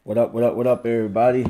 What up, what up, what up, everybody?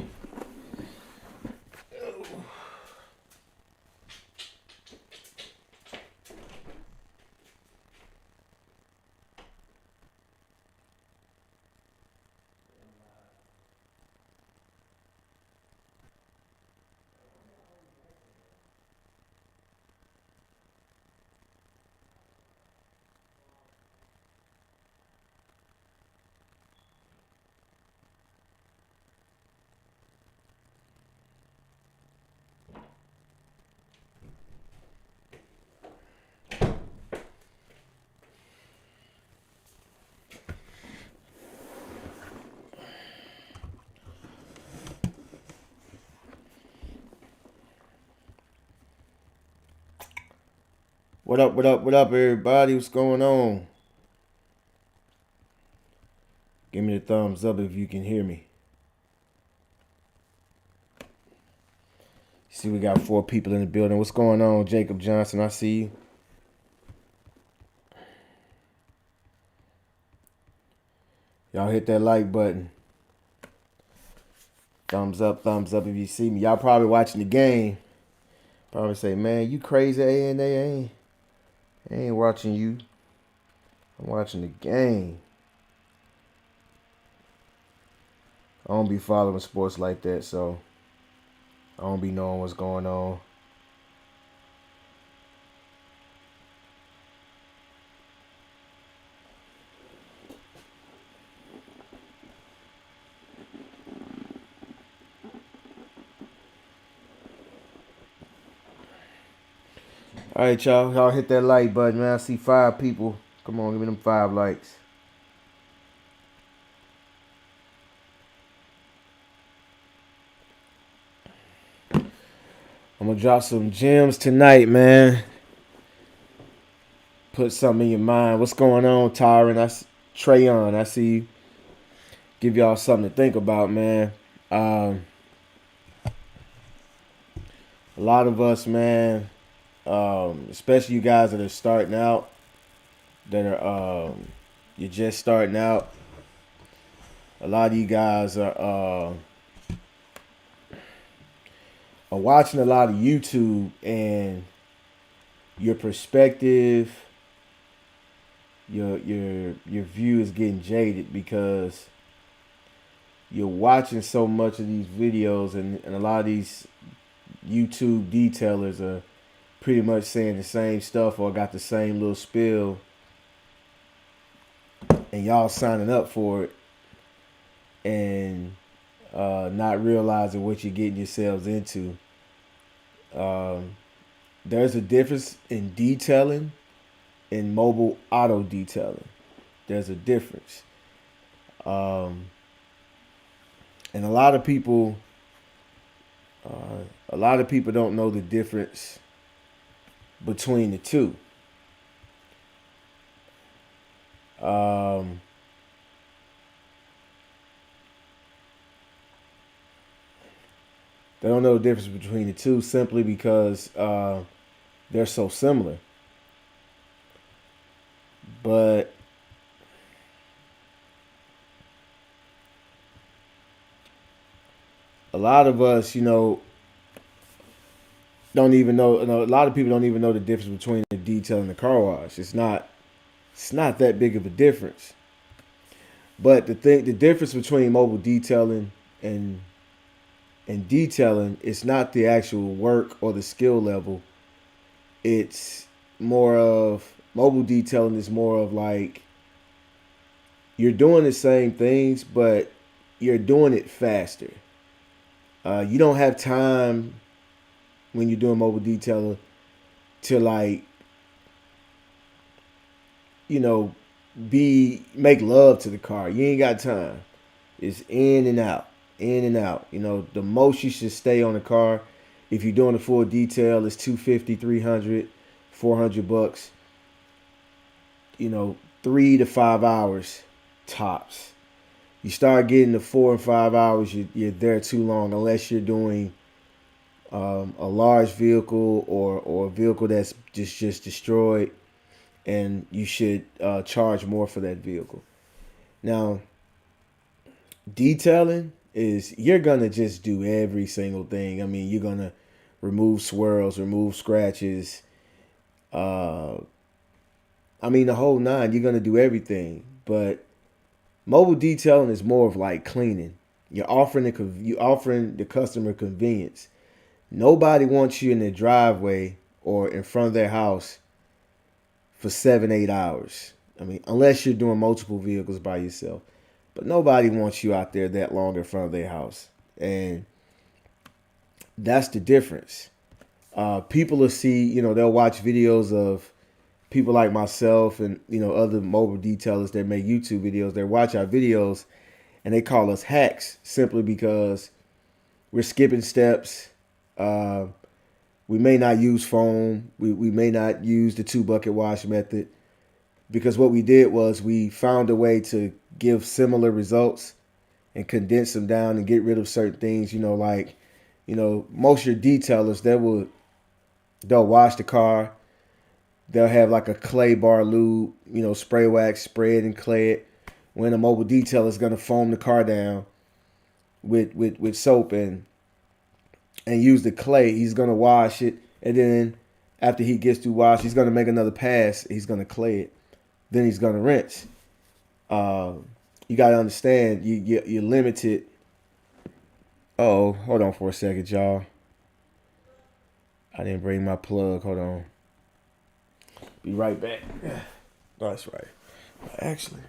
What up, what up, what up, everybody? What's going on? Give me the thumbs up if you can hear me. See, we got 4 people in the building. What's going on, Jacob Johnson? I see you. Y'all hit that like button. Thumbs up if you see me. Y'all probably watching the game. Probably say, man, you crazy, A&A. I ain't watching you. I'm watching the game. I don't be following sports like that, so I don't be knowing what's going on. All right, y'all. Y'all hit that like button, man. I see 5 people. Come on, give me them 5 likes. I'm gonna drop some gems tonight, man. Put something in your mind. What's going on, Tyron? Trayon. I see you. Give y'all something to think about, man. A lot of us, man, especially you guys that are starting out, that are you're just starting out. A lot of you guys are watching a lot of YouTube, and your perspective, your view is getting jaded because you're watching so much of these videos, and a lot of these YouTube detailers are pretty much saying the same stuff or got the same little spill, and y'all signing up for it and not realizing what you're getting yourselves into. There's a difference in detailing and mobile auto detailing. There's a difference. And a lot of people don't know the difference between the two. They don't know the difference between the two simply because they're so similar. But a lot of us, don't even know. A lot of people don't even know the difference between the detail and the car wash. It's not that big of a difference. But the difference between mobile detailing and detailing, it's not the actual work or the skill level. It's more of mobile detailing is more of like you're doing the same things, but you're doing it faster. You don't have time when you're doing mobile detailing to like, you know, make love to the car. You ain't got time. It's in and out, in and out. The most you should stay on the car, if you're doing a full detail, is 250, 300, 400 bucks. 3 to 5 hours tops. You start getting to 4 and 5 hours, you're there too long unless you're doing a large vehicle or a vehicle that's just destroyed, and you should charge more for that vehicle. Now, Detailing is you're gonna just do every single thing. I mean, you're gonna remove swirls, remove scratches. Uh, I mean, the whole nine. You're gonna do everything. But mobile detailing is more of like cleaning. You're offering the customer convenience. Nobody wants you in their driveway or in front of their house for 7, 8 hours. I mean, unless you're doing multiple vehicles by yourself. But nobody wants you out there that long in front of their house. And that's the difference. People will see, they'll watch videos of people like myself and, other mobile detailers that make YouTube videos. They watch our videos and they call us hacks simply because we're skipping steps. Uh, we may not use foam. We may not use the 2 bucket wash method because what we did was we found a way to give similar results and condense them down and get rid of certain things. Most of your detailers, they'll wash the car. They'll have like a clay bar lube, spray wax, spray it and clay it. When a mobile detailer is gonna foam the car down with soap and use the clay, he's gonna wash it, and then after he gets through wash, he's gonna make another pass. He's gonna clay it. Then he's gonna rinse. Uh, you gotta understand you're limited. Oh, hold on for a second, y'all. I didn't bring my plug. Hold on. Be right back. Oh, that's right. Actually,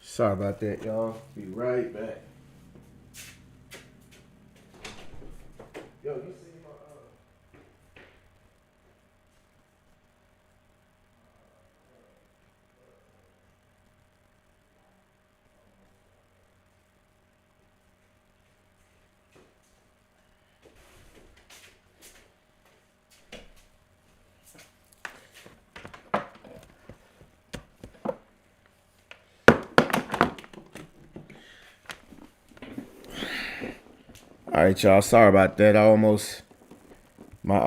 sorry about that, y'all. Be right back. Yo, you see my All right, y'all. Sorry about that. I almost my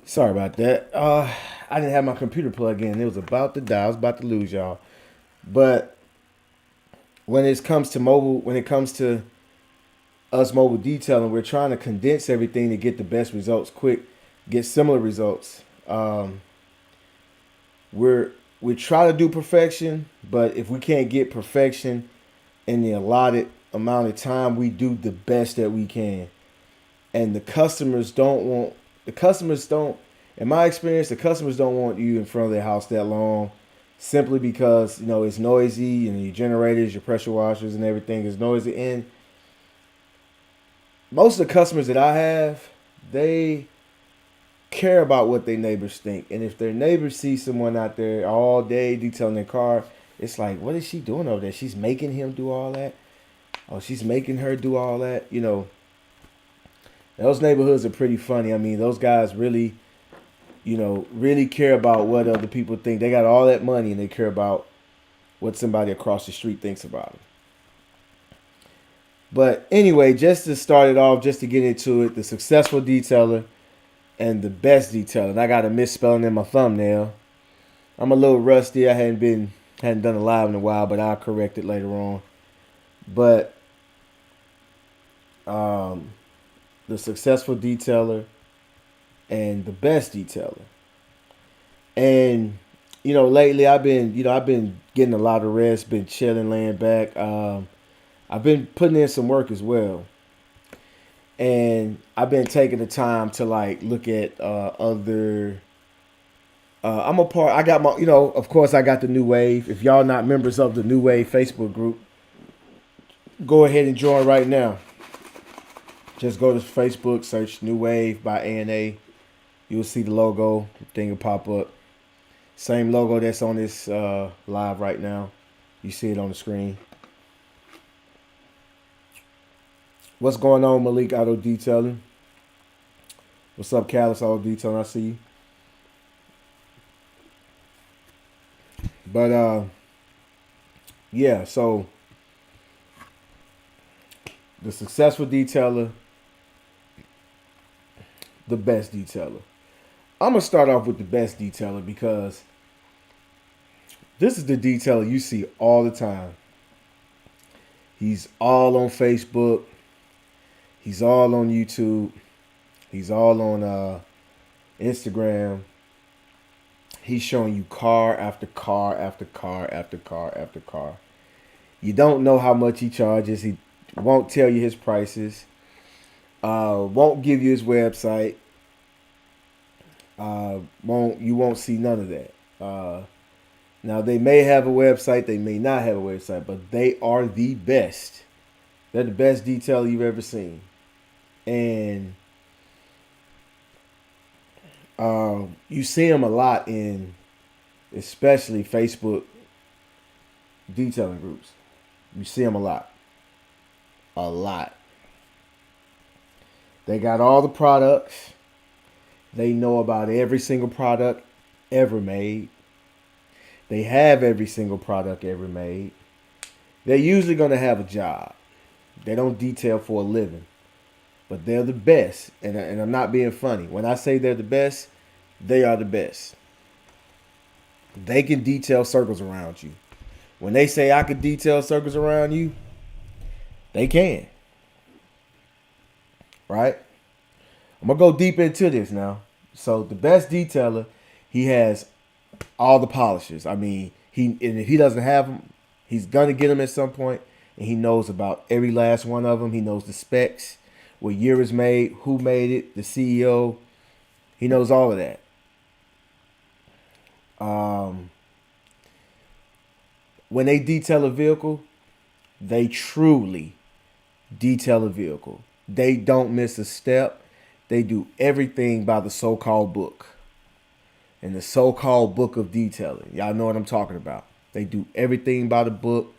Sorry about that. I didn't have my computer plugged in. It was about to die. I was about to lose y'all. But when it comes to us mobile detailing, we're trying to condense everything to get the best results quick, get similar results. We're we try to do perfection, but if we can't get perfection in the allotted amount of time, we do the best that we can. And the customers don't in my experience, the customers don't want you in front of their house that long simply because, it's noisy and your generators, your pressure washers and everything is noisy. And most of the customers that I have, they care about what their neighbors think. And if their neighbors see someone out there all day detailing their car, it's like, what is she doing over there? She's making him do all that. Oh, she's making her do all that. Those neighborhoods are pretty funny. I mean, those guys really, really care about what other people think. They got all that money and they care about what somebody across the street thinks about them. But anyway, just to start it off, just to get into it, the successful detailer and the best detailer. And I got a misspelling in my thumbnail. I'm a little rusty. I hadn't done a live in a while, but I'll correct it later on. But the successful detailer and the best detailer. And lately I've been getting a lot of rest, been chilling, laying back. I've been putting in some work as well, and I've been taking the time to like look at other. I'm a part. I got my, of course, I got the New Wave. If y'all not members of the New Wave Facebook group, go ahead and join right now. Just go to Facebook, search New Wave by ANA. You'll see the logo. The thing will pop up. Same logo that's on this live right now. You see it on the screen. What's going on, Malik Auto Detailing? What's up, Callus Auto Detailing? I see you. But yeah, so the successful detailer the best detailer. I'm gonna start off with the best detailer because this is the detailer you see all the time. He's all on Facebook. He's all on YouTube. He's all on Instagram. He's showing you car after car after car after car after car. You don't know how much he charges. He won't tell you his prices. Won't give you his website. You won't see none of that. Now they may have a website, they may not have a website, but they are the best. They're the best detailer you've ever seen, and you see them a lot in, especially Facebook detailing groups. You see them a lot. They got all the products. They know about every single product ever made. They have every single product ever made. They're usually going to have a job. They don't detail for a living. But they're the best. And I'm not being funny. When I say they're the best, they are the best. They can detail circles around you. When they say I could detail circles around you, they can. Right? I'm going to go deep into this now. So the best detailer, he has all the polishers. I mean, and if he doesn't have them, he's going to get them at some point, and he knows about every last one of them. He knows the specs, what year it's made, who made it, the CEO. He knows all of that. When they detail a vehicle, they truly detail a vehicle. They don't miss a step. They do everything by the so-called book. And the so-called book of detailing. Y'all know what I'm talking about. They do everything by the book.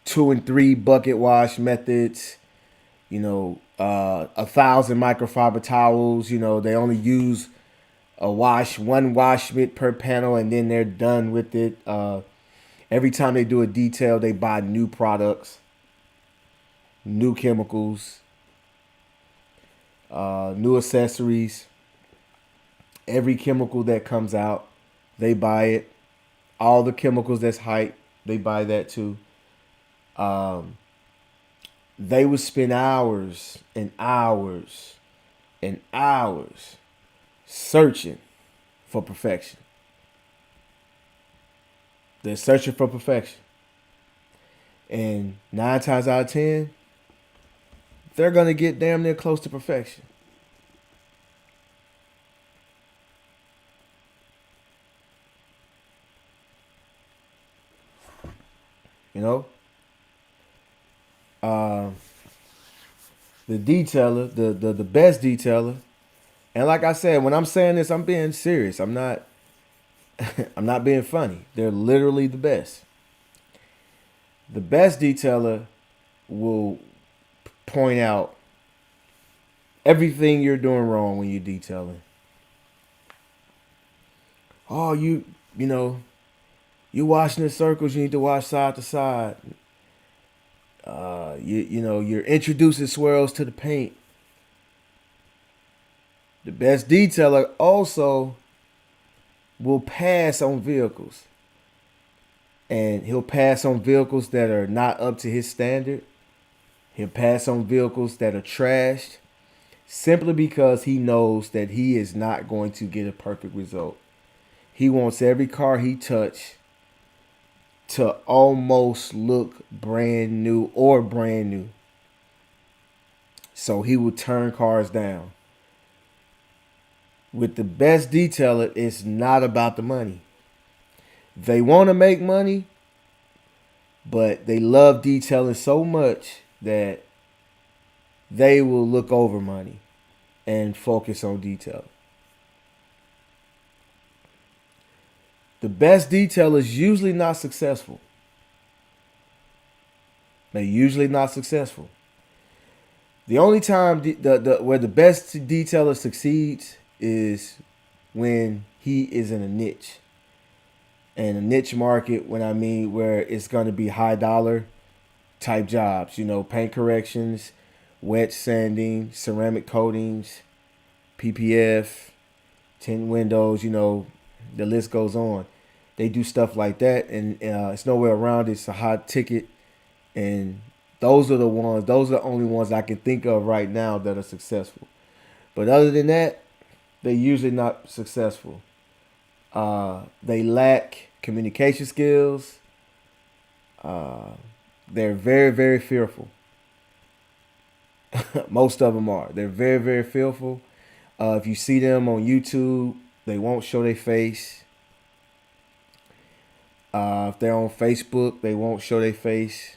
2 and 3 bucket wash methods. 1,000 microfiber towels. They only use one wash mitt per panel, and then they're done with it. Every time they do a detail, they buy new products, new chemicals, new accessories. Every chemical that comes out, they buy it. All the chemicals that's hype, they buy that too. They would spend hours and hours and hours searching for perfection. They're searching for perfection. And 9 times out of 10, they're going to get damn near close to perfection. The detailer, the best detailer, and like I said, when I'm saying this, I'm being serious. I'm not I'm not being funny. They're literally the best. The best detailer will point out everything you're doing wrong when you're detailing. Oh, you washing in circles, you need to wash side to side. You're introducing swirls to the paint. The best detailer also will pass on vehicles. And he'll pass on vehicles that are not up to his standard. He'll pass on vehicles that are trashed simply because he knows that he is not going to get a perfect result. He wants every car he touches to almost look brand new or brand new. So he will turn cars down. With the best detailer, it's not about the money. They want to make money, but they love detailing so much that they will look over money and focus on detailing. The best detailer is usually not successful. They're usually not successful. The only time where the best detailer succeeds is when he is in a niche. And a niche market, when I mean where it's going to be high dollar type jobs, paint corrections, wet sanding, ceramic coatings, PPF, 10 windows, the list goes on. They do stuff like that, and it's nowhere around it. It's a hot ticket, and those are the only ones I can think of right now that are successful. But other than that, they're usually not successful. They lack communication skills. They're very, very fearful. Most of them are. They're very, very fearful. If you see them on YouTube, they won't show their face. If they're on Facebook, they won't show their face.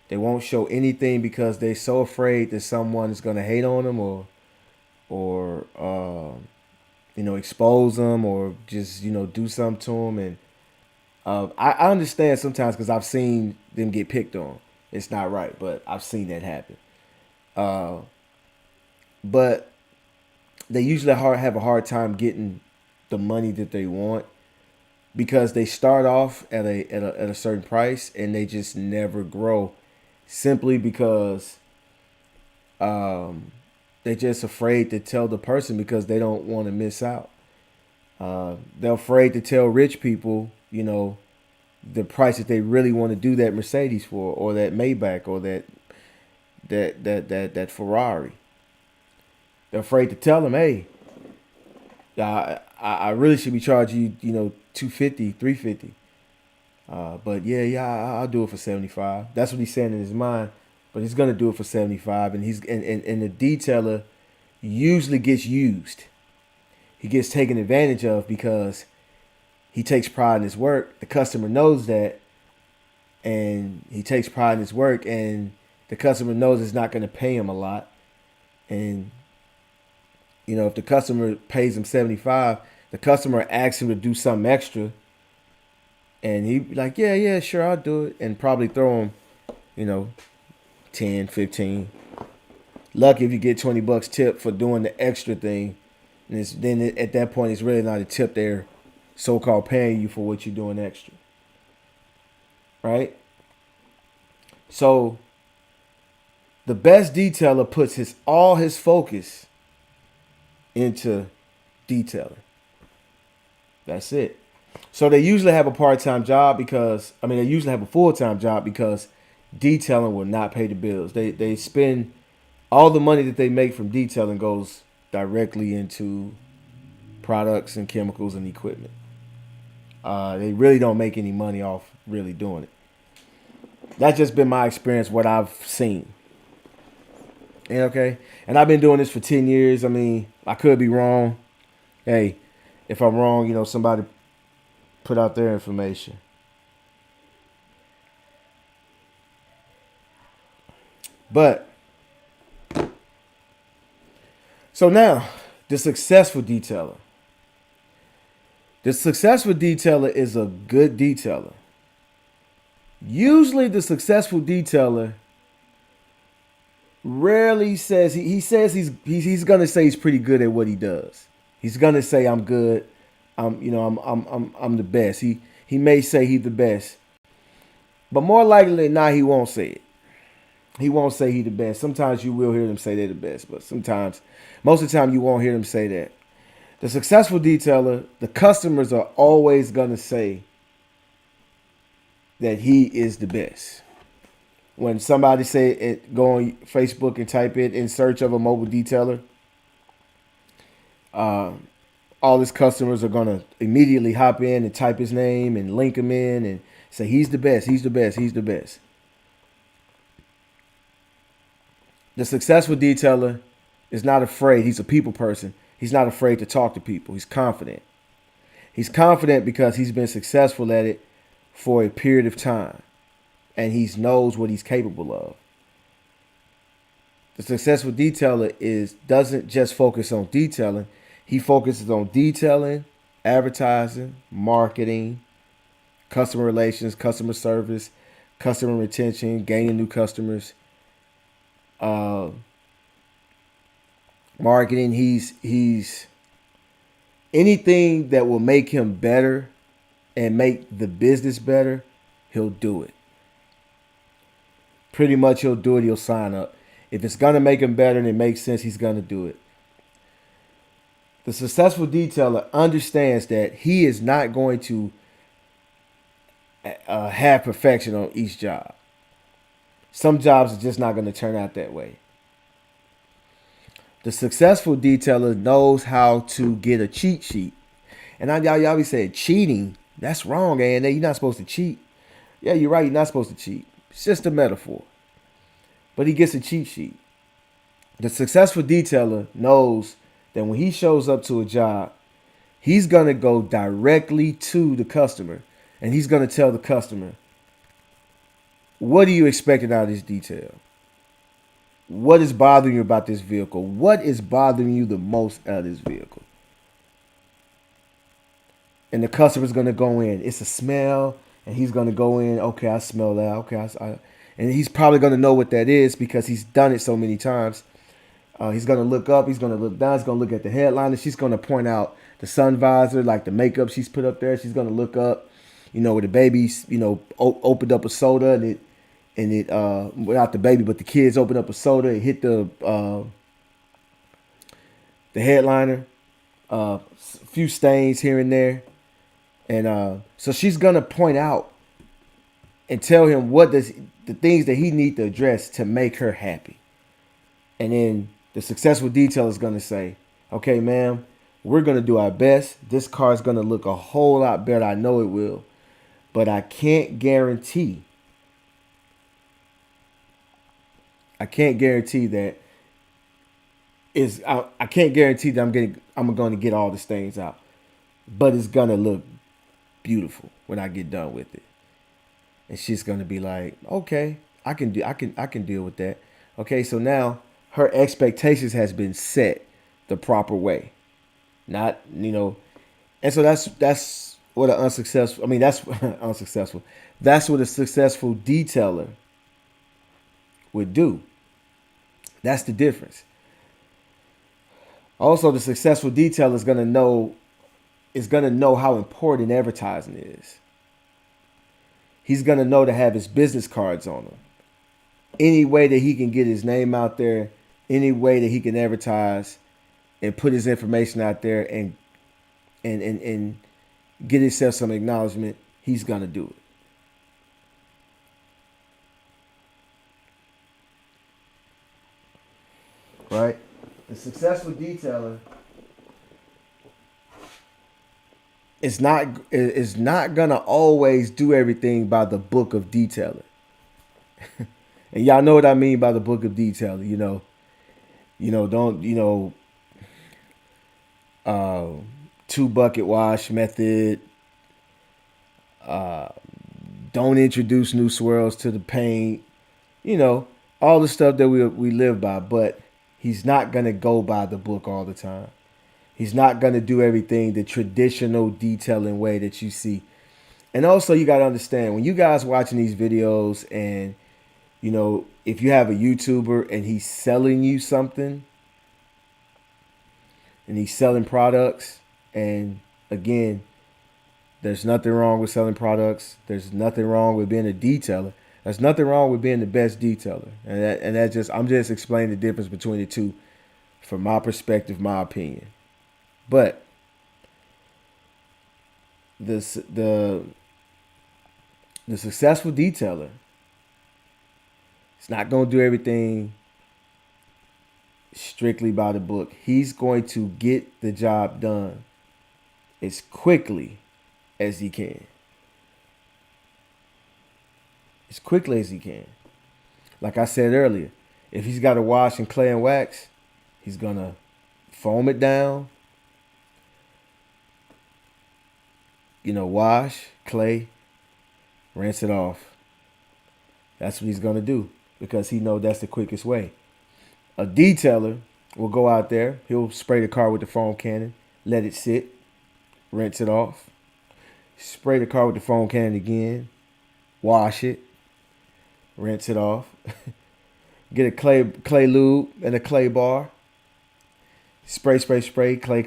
They won't show anything because they're so afraid that someone is going to hate on them or expose them or just, do something to them. And I understand sometimes because I've seen them get picked on. It's not right, but I've seen that happen. But they usually have a hard time getting the money that they want because they start off at a certain price and they just never grow, simply because they're just afraid to tell the person because they don't want to miss out. They're afraid to tell rich people, the price that they really want to do that Mercedes for, or that Maybach, or that Ferrari. They're afraid to tell them, hey, I really should be charging you, $250, $350. But I'll do it for $75. That's what he's saying in his mind. But he's gonna do it for $75, and and the detailer usually gets used. He gets taken advantage of because he takes pride in his work. The customer knows that, and he takes pride in his work, and the customer knows it's not going to pay him a lot. And if the customer pays him $75, the customer asks him to do something extra, and he be like, yeah, sure, I'll do it, and probably throw him, 10, 15. Lucky if you get $20 tip for doing the extra thing. And then at that point, it's really not a tip. They're so-called paying you for what you're doing extra. Right? So the best detailer puts all his focus into detailing. That's it. So they usually have a part-time job they usually have a full-time job because detailing will not pay the bills. They spend all the money that they make from detailing goes directly into products and chemicals and equipment. They really don't make any money off really doing it. That's just been my experience, what I've seen. And I've been doing this for 10 years. I could be wrong. Hey, if I'm wrong, somebody put out their information. But so now, the successful detailer. The successful detailer is a good detailer. Usually the successful detailer rarely says he says he's gonna say he's pretty good at what he does. He's gonna say I'm good. I'm the best. He may say he's the best. But more likely than not, he won't say it. He won't say he's the best. Sometimes you will hear them say they're the best, but most of the time you won't hear them say that. The successful detailer, the customers are always going to say that he is the best. When somebody say it, go on Facebook and type it in search of a mobile detailer, all his customers are going to immediately hop in and type his name and link him in and say he's the best, he's the best, he's the best. The successful detailer is not afraid. He's a people person. He's not afraid to talk to people. He's confident. He's confident because he's been successful at it for a period of time. And he knows what he's capable of. The successful detailer doesn't just focus on detailing. He focuses on detailing, advertising, marketing, customer relations, customer service, customer retention, gaining new customers. Marketing, he's anything that will make him better and make the business better, he'll do it. Pretty much he'll do it, he'll sign up. If it's gonna make him better and it makes sense, he's gonna do it. The successful detailer understands that he is not going to have perfection on each job. Some jobs are just not going to turn out that way. The successful detailer knows how to get a cheat sheet. And y'all be saying cheating. That's wrong, and you're not supposed to cheat. Yeah, you're right. You're not supposed to cheat. It's just a metaphor. But he gets a cheat sheet. The successful detailer knows that when he shows up to a job, he's going to go directly to the customer and he's going to tell the customer, what are you expecting out of this detail? What is bothering you about this vehicle? What is bothering you the most out of this vehicle? And the customer's going to go in. It's a smell, and he's going to go in. Okay, I smell that. Okay, and he's probably going to know what that is because he's done it so many times. He's going to look up. He's going to look down. He's going to look at the headliner. She's going to point out the sun visor, like the makeup she's put up there. She's going to look up, where the baby's, opened up a soda and it not the baby, but the kids opened up a soda. It hit the headliner. A few stains here and there. And so she's going to point out and tell him the things that he needs to address to make her happy. And then the successful detailer is going to say, okay, ma'am, we're going to do our best. This car is going to look a whole lot better. I know it will. But I can't guarantee. I can't guarantee that I'm going to get all the stains out. But it's going to look beautiful when I get done with it. And she's going to be like, okay, I can deal with that. Okay, so now her expectations has been set the proper way. Not, and so that's what an unsuccessful, that's unsuccessful. That's what a successful detailer would do. That's the difference. Also, the successful detailer is going to know how important advertising is. He's going to know to have his business cards on him. Any way that he can get his name out there, any way that he can advertise and put his information out there and get himself some acknowledgement, he's going to do it. Right? The successful detailer is not gonna always do everything by the book of detailing. And y'all know what I mean by the book of detailing. Don't 2-bucket wash method. Don't introduce new swirls to the paint. All the stuff that we live by. But he's not gonna go by the book all the time. He's not going to do everything the traditional detailing way that you see. And also, you got to understand, when you guys watching these videos and, if you have a YouTuber and he's selling you something and he's selling products, and again, there's nothing wrong with selling products. There's nothing wrong with being a detailer. There's nothing wrong with being the best detailer. I'm just explaining the difference between the two from my perspective, my opinion. But the successful detailer is not going to do everything strictly by the book. He's going to get the job done as quickly as he can. As quickly as he can. Like I said earlier, if he's got to wash and clay and wax, he's going to foam it down. Wash, clay, rinse it off. That's what he's going to do because he knows that's the quickest way. A detailer will go out there. He'll spray the car with the foam cannon, let it sit, rinse it off. Spray the car with the foam cannon again, wash it, rinse it off. Get a clay lube and a clay bar. Spray, clay, spray, clay.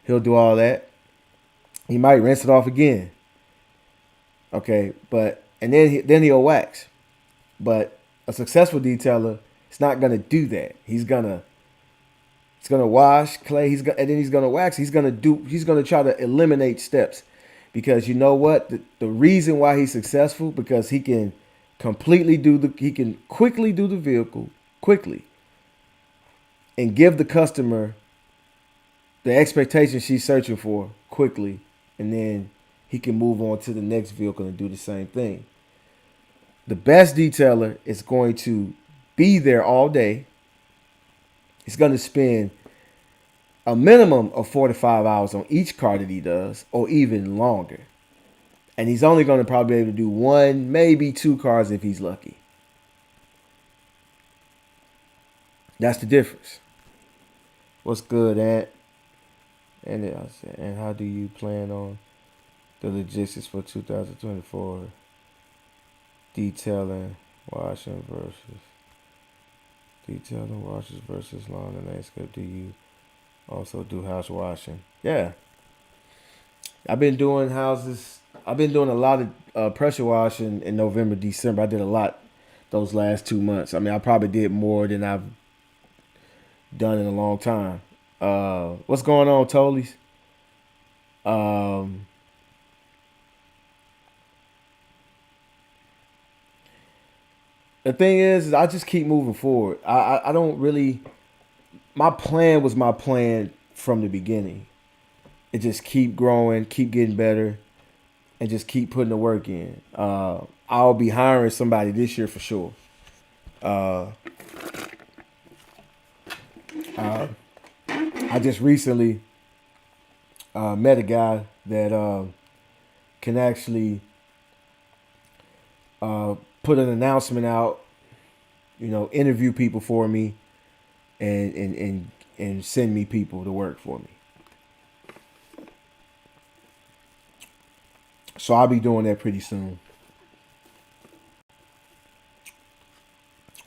He'll do all that. He might rinse it off again. Okay, and then he'll wax. But a successful detailer is not gonna do that. He's gonna He's gonna wash clay. And then he's gonna wax. He's gonna try to eliminate steps, because you know what? The reason why he's successful, because he can quickly do the vehicle quickly and give the customer the expectation she's searching for quickly, and then he can move on to the next vehicle and do the same thing. The best detailer is going to be there all day. He's going to spend a minimum of 4 to 5 hours on each car that he does, or even longer. And he's only going to probably be able to do 1, maybe 2 cars if he's lucky. That's the difference. What's good, Ant? And how do you plan on the logistics for 2024? Detailing, washing versus lawn and landscape. Do you also do house washing? Yeah. I've been doing houses. I've been doing a lot of pressure washing in November, December. I did a lot those last 2 months. I mean, I probably did more than I've done in a long time. What's going on, Tolies? The thing is I just keep moving forward. I don't really. My plan was my plan from the beginning. It just keep growing, keep getting better, and just keep putting the work in. I'll be hiring somebody this year for sure. I just recently met a guy that can actually put an announcement out, interview people for me, and send me people to work for me. So I'll be doing that pretty soon.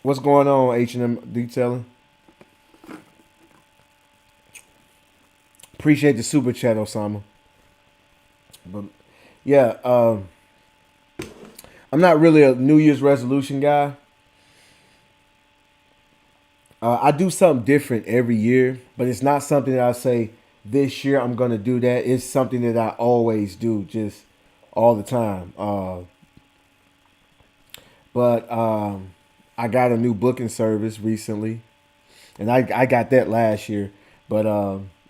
What's going on, H&M Detailing? Appreciate the super chat, Osama. But yeah, I'm not really a New Year's resolution guy. I do something different every year, but it's not something that I say this year I'm gonna do that. It's something that I always do, just all the time. But I got a new booking service recently, and I got that last year. But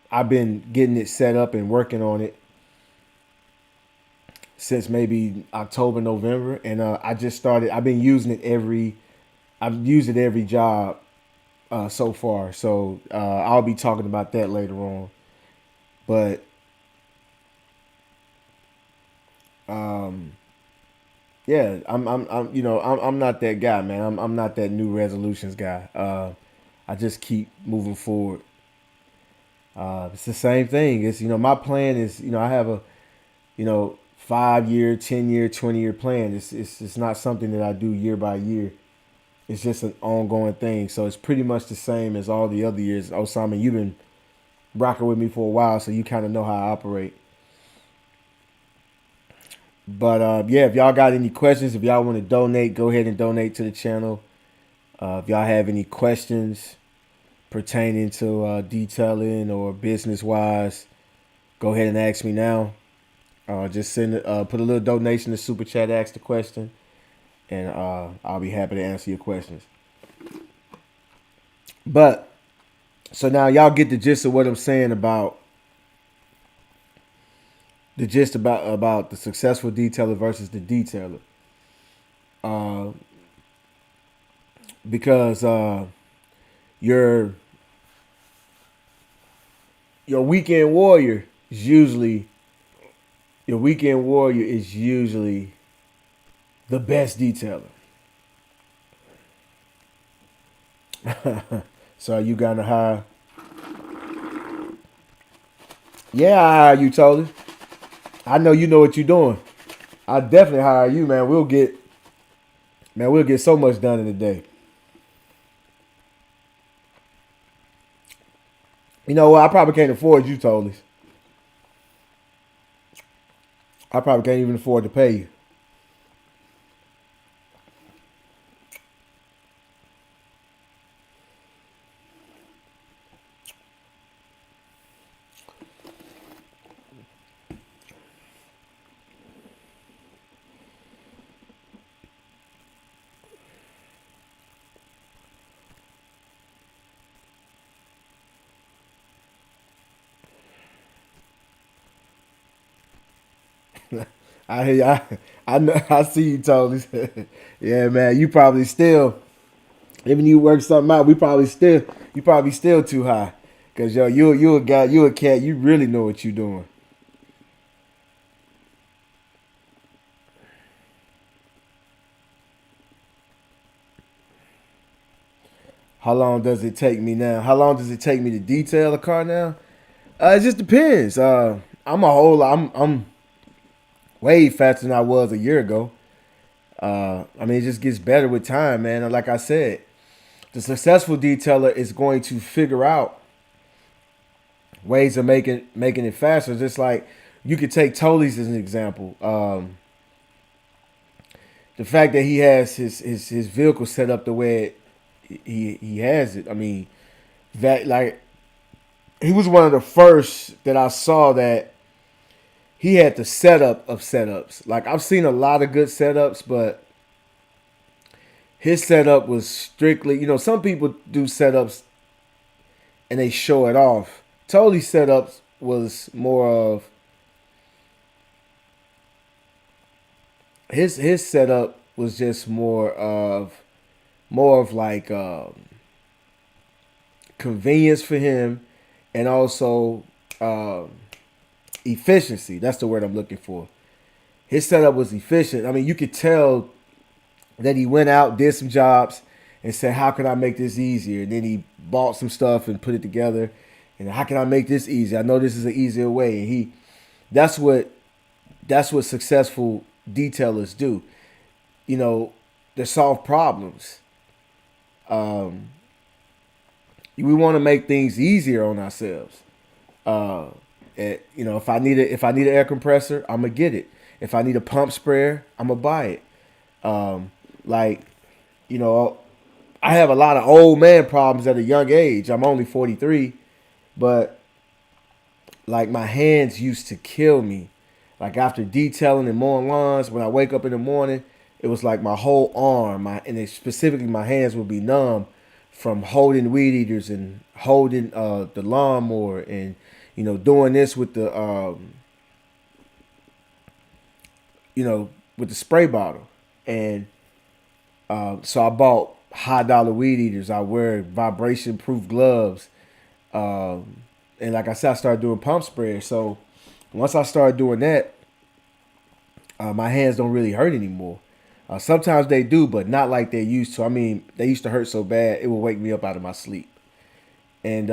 I've been getting it set up and working on it since maybe October, November, and I just started. I've been using it I've used it every job so far. So I'll be talking about that later on. But yeah, I'm not that guy, man. I'm not that new resolutions guy. I just keep moving forward. It's the same thing. It's my plan is I have a 5-year, 10-year, 20-year plan. It's not something that I do year by year. It's just an ongoing thing. So it's pretty much the same as all the other years. Osama, you've been rocking with me for a while, so you kind of know how I operate. But yeah, if y'all got any questions, if y'all want to donate, go ahead and donate to the channel. If y'all have any questions pertaining to detailing or business wise, go ahead and ask me now. Just put a little donation to Super Chat, ask the question, and I'll be happy to answer your questions. But so now y'all get the gist of what I'm saying about the successful detailer versus the detailer. Because your weekend warrior is usually the best detailer. So you gonna hire? Yeah, I hire you, Tony. I know you know what you're doing. I definitely hire you, man. We'll get so much done in a day. You know what? I probably can't afford you, Tony. I probably can't even afford to pay you. I know. I see you totally. Yeah, man. You probably still, even you work something out. You probably still too high. Cause yo, you a guy, you a cat. You really know what you doing. How long does it take me now? How long does it take me to detail a car now? It just depends. I'm way faster than I was a year ago. I mean, it just gets better with time, man. And like I said, the successful detailer is going to figure out ways of making it faster. Just like you could take Tolly's as an example. The fact that he has his vehicle set up the way he has it. I mean, that like he was one of the first that I saw that he had the setup of setups. Like I've seen a lot of good setups, but his setup was strictly, some people do setups and they show it off. Totally setups was more of his setup was just more of like convenience for him and also um, efficiency. That's the word I'm looking for. His setup was efficient. I mean, you could tell that he went out, did some jobs, and said, "How can I make this easier?" And then he bought some stuff and put it together. And how can I make this easy? I know this is an easier way. And that's what that's what successful detailers do. You know, they solve problems. Um, we want to make things easier on ourselves. Uh, if I need an air compressor, I'm gonna get it. If I need a pump sprayer, I'm gonna buy it. Um, like you know, I have a lot of old man problems at a young age. I'm only 43, but like my hands used to kill me. Like after detailing and mowing lawns, when I wake up in the morning, it was like my whole arm, specifically my hands would be numb from holding weed eaters and holding the lawnmower and doing this with the with the spray bottle. And so I bought high dollar weed eaters. I wear vibration proof gloves. Um, and like I said, I started doing pump sprays. So once I started doing that, my hands don't really hurt anymore. Sometimes they do, but not like they used to. I mean, they used to hurt so bad it would wake me up out of my sleep. And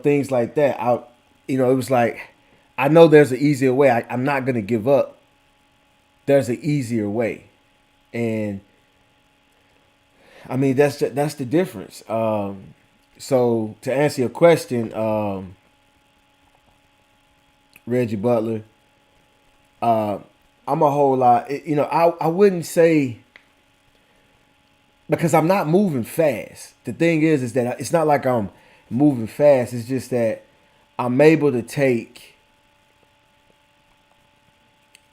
things like that. It was like I know there's an easier way. I'm not gonna give up. There's an easier way, and I mean that's the difference. So to answer your question, Reggie Butler, uh, I'm a whole lot. I wouldn't say because I'm not moving fast. The thing is that it's not like I'm moving fast. It's just that I'm able to take.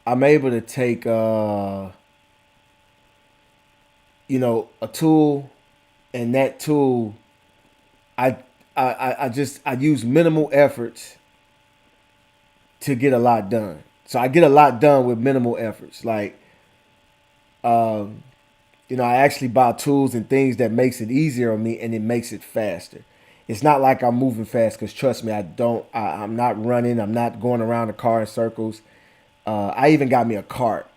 I'm able to take. A tool, and that tool, I I use minimal efforts to get a lot done. So I get a lot done with minimal efforts. Like, um, I actually buy tools and things that makes it easier on me, and it makes it faster. It's not like I'm moving fast because trust me, I don't. I'm not running. I'm not going around the car in circles. I even got me a cart,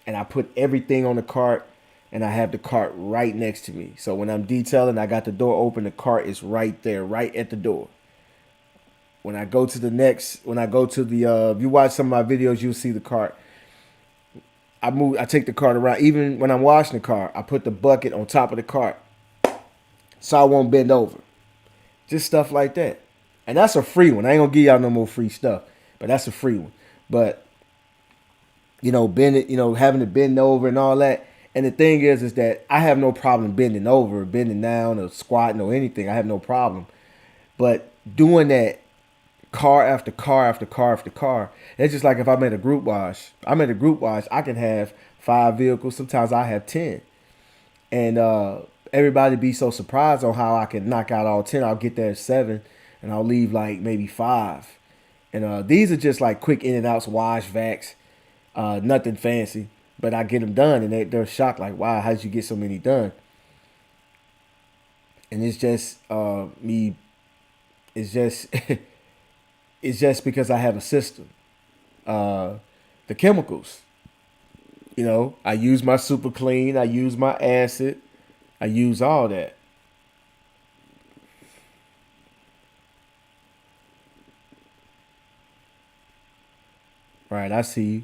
and I put everything on the cart, and I have the cart right next to me. So when I'm detailing, I got the door open. The cart is right there, right at the door. When I go to the, if you watch some of my videos, you'll see the cart. I take the cart around. Even when I'm washing the car, I put the bucket on top of the cart so I won't bend over. Just stuff like that. And that's a free one. I ain't gonna give y'all no more free stuff, but that's a free one. But having to bend over and all that. And the thing is that I have no problem bending over, bending down, or squatting or anything. I have no problem. But doing that car after car after car after car, it's just like if I'm at a group wash. I can have 5 vehicles. Sometimes I have 10. And everybody be so surprised on how I can knock out all 10. I'll get there at 7, and I'll leave like maybe 5. And these are just like quick in and outs, wash, vacs. Nothing fancy, but I get them done, and they're shocked, like, wow, how did you get so many done? And it's just me. It's just it's just because I have a system. The chemicals, I use my super clean, I use my acid, I use all that. Right, I see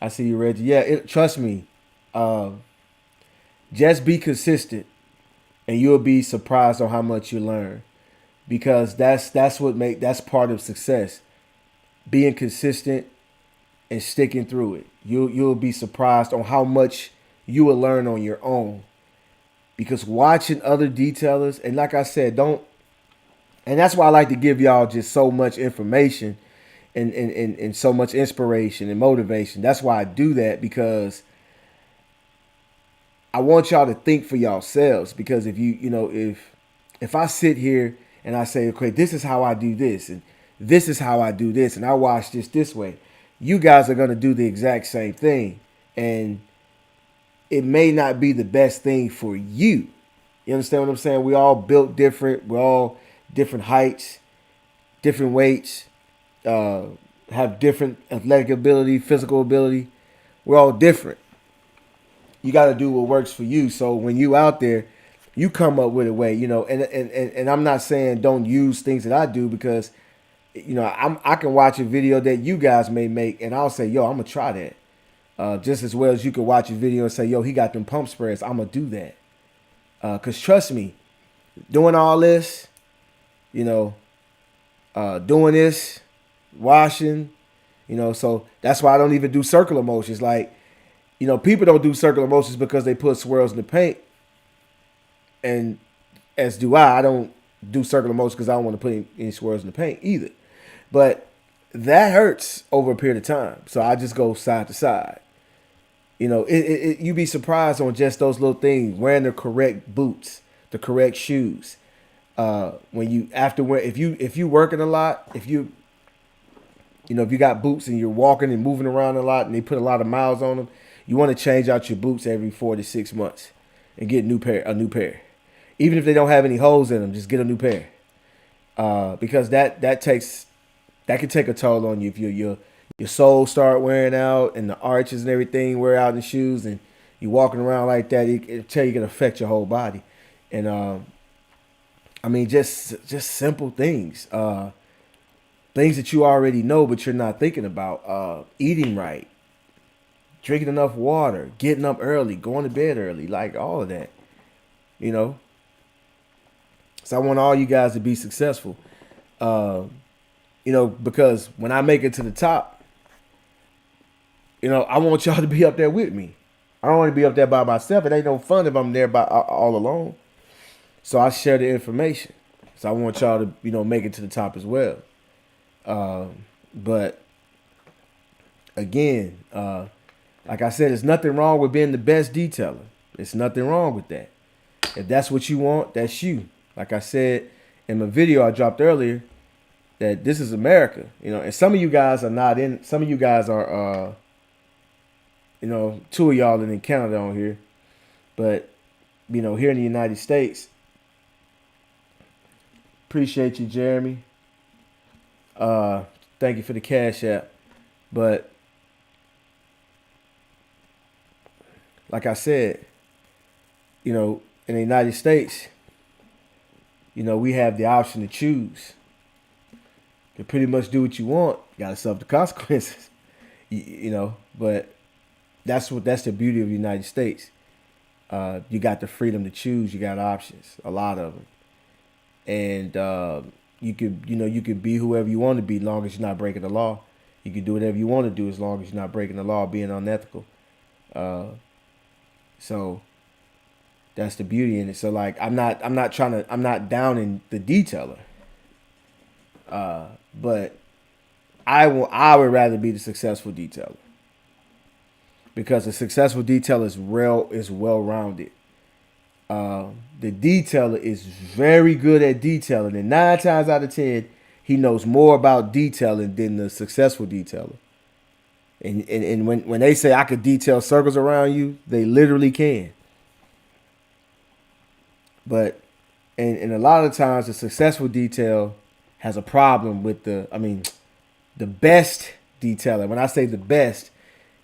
you, Reggie. Yeah, trust me. Um, just be consistent, and you'll be surprised on how much you learn. Because that's part of success. Being consistent and sticking through it. You'll be surprised on how much you will learn on your own. Because watching other detailers, and like I said, don't and that's why I like to give y'all just so much information and so much inspiration and motivation. That's why I do that, because I want y'all to think for yourselves. Because if I sit here and I say, okay, this is how I do this, and this is how I do this, and I watch this way, you guys are gonna do the exact same thing, and it may not be the best thing for you. You understand what I'm saying? We all built different. We're all different heights, different weights, uh, have different athletic ability, physical ability. We're all different. You got to do what works for you. So when you out there, you come up with a way, and I'm not saying don't use things that I do, because I can watch a video that you guys may make, and I'll say, yo, I'm gonna try that. Just as well as you could watch a video and say, yo, he got them pump spreads, I'm gonna do that. Cause trust me, doing all this, doing this, washing, so that's why I don't even do circular motions. Like, people don't do circular motions because they put swirls in the paint, and as do I. I don't do circular motions because I don't want to put any swirls in the paint either. But that hurts over a period of time, so I just go side to side. You'd be surprised on just those little things. Wearing the correct boots, the correct shoes. When you after wear, if you working a lot, if you got boots and you're walking and moving around a lot, and they put a lot of miles on them, you want to change out your boots every 4 to 6 months and get a new pair. Even if they don't have any holes in them, just get a new pair. Because that can take a toll on you if your soles start wearing out and the arches and everything wear out in the shoes, and you walking around like that, it can affect your whole body. And I mean, just simple things, things that you already know but you're not thinking about. Eating right, drinking enough water, getting up early, going to bed early, like all of that. So I want all you guys to be successful. Because when I make it to the top, I want y'all to be up there with me. I don't want to be up there by myself. It ain't no fun if I'm there by all alone. So I share the information. So I want y'all to, make it to the top as well. But again, like I said, there's nothing wrong with being the best detailer. There's nothing wrong with that. If that's what you want, that's you. Like I said in my video I dropped earlier, that this is America, and some of you guys are not in. Some of you guys are, 2 of y'all in Canada on here, but here in the United States. Appreciate you, Jeremy. Thank you for the Cash App, but like I said, in the United States, we have the option to choose. You pretty much do what you want. You gotta suffer the consequences, But that's the beauty of the United States. You got the freedom to choose. You got options, a lot of them, and you could be whoever you want to be, as long as you're not breaking the law. You can do whatever you want to do as long as you're not breaking the law, being unethical. So that's the beauty in it. So like, I'm not downing the detailer. But I would rather be the successful detailer, because a successful detailer is well rounded. The detailer is very good at detailing, and 9 times out of 10, he knows more about detailing than the successful detailer. And when they say I could detail circles around you, they literally can. But and a lot of times the successful detail has a problem with the best detailer. When I say the best,